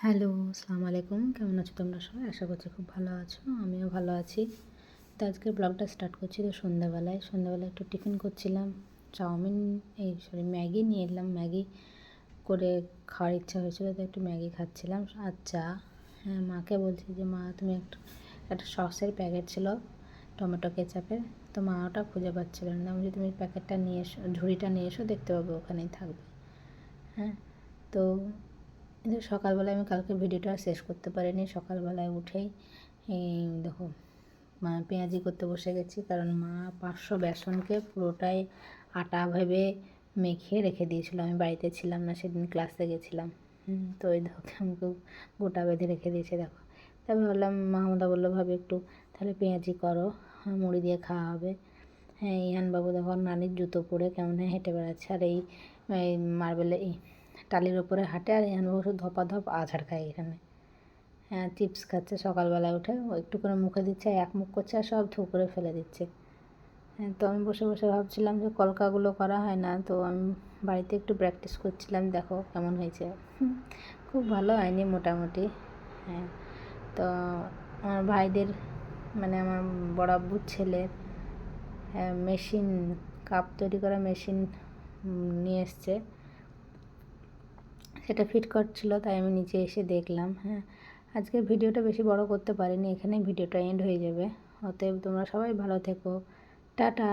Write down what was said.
Hello, আসসালামু আলাইকুম। কেমন আছো তোমরা সবাই? আশা করছি খুব ভালো আছো। আমিও ভালো আছি। তো আজকের ব্লগটা স্টার্ট করছি তো সন্ধ্যাবেলায়। সন্ধ্যাবেলায় একটু টিফিন করছিলাম। ম্যাগি নিয়ে এলাম। ম্যাগি করে খাওয়ার ইচ্ছা হয়েছিল তো একটু ম্যাগি খাচ্ছিলাম আর চা। হ্যাঁ, মাকে বলছি যে মা তুমি একটা সসের প্যাকেট ছিল টমেটো কেচাপের, তো মা ওটা খুঁজে পাচ্ছিল না। আমি যদি তুমি প্যাকেটটা নিয়ে এসো, ঝুড়িটা নিয়ে এসো, দেখতে পাবো ওখানেই থাকবে। হ্যাঁ, তো কিন্তু সকালবেলায় আমি কালকে ভিডিওটা শেষ করতে পারিনি। সকালবেলায় উঠেই দেখো পেঁয়াজি করতে বসে গেছি, কারণ মা 500 বেসনকে পুরোটাই আটা ভেবে মেখে রেখে দিয়েছিল। আমি বাড়িতে ছিলাম না, সেদিন ক্লাসে গেছিলাম। তো ওই দেখো আমাকে গোটা বেঁধে রেখে দিয়েছে দেখো। তারপর ভাবলাম, মাহমুদা বললো ভাবে একটু তাহলে পেঁয়াজি করো, মুড়ি দিয়ে খাওয়া হবে। হ্যাঁ, ইহানবাবু দেখো নানির জুতো পরে কেমন হেঁটে বেড়াচ্ছে, আর এই মার্বেলে টালির ওপরে হাঁটে, আর ইহানবাবু শুধু ধপাধপ আছাড় খায় এখানে। হ্যাঁ, চিপস খাচ্ছে সকালবেলা উঠে, ও একটু করে মুখে দিচ্ছে, এক মুখ করছে আর সব থু করে ফেলে দিচ্ছে। হ্যাঁ, তো আমি বসে বসে ভাবছিলাম যে কলকাগুলো করা হয় না, তো আমি বাড়িতে একটু প্র্যাকটিস করছিলাম। দেখো কেমন হয়েছে। খুব ভালো হয়নি মোটামুটি। হ্যাঁ, তো আমার ভাইদের আমার বড় আব্বুর ছেলের মেশিন, কাপ তৈরি করা মেশিন নিয়ে এসছে, সেটা ফিট করছিল, তাই আমি নিচে এসে দেখলাম। হ্যাঁ, আজকের ভিডিওটা বেশি বড় করতে পারিনি, এখানেই ভিডিওটা এন্ড হয়ে যাবে। অতএব তোমরা সবাই ভালো থেকো, টাটা।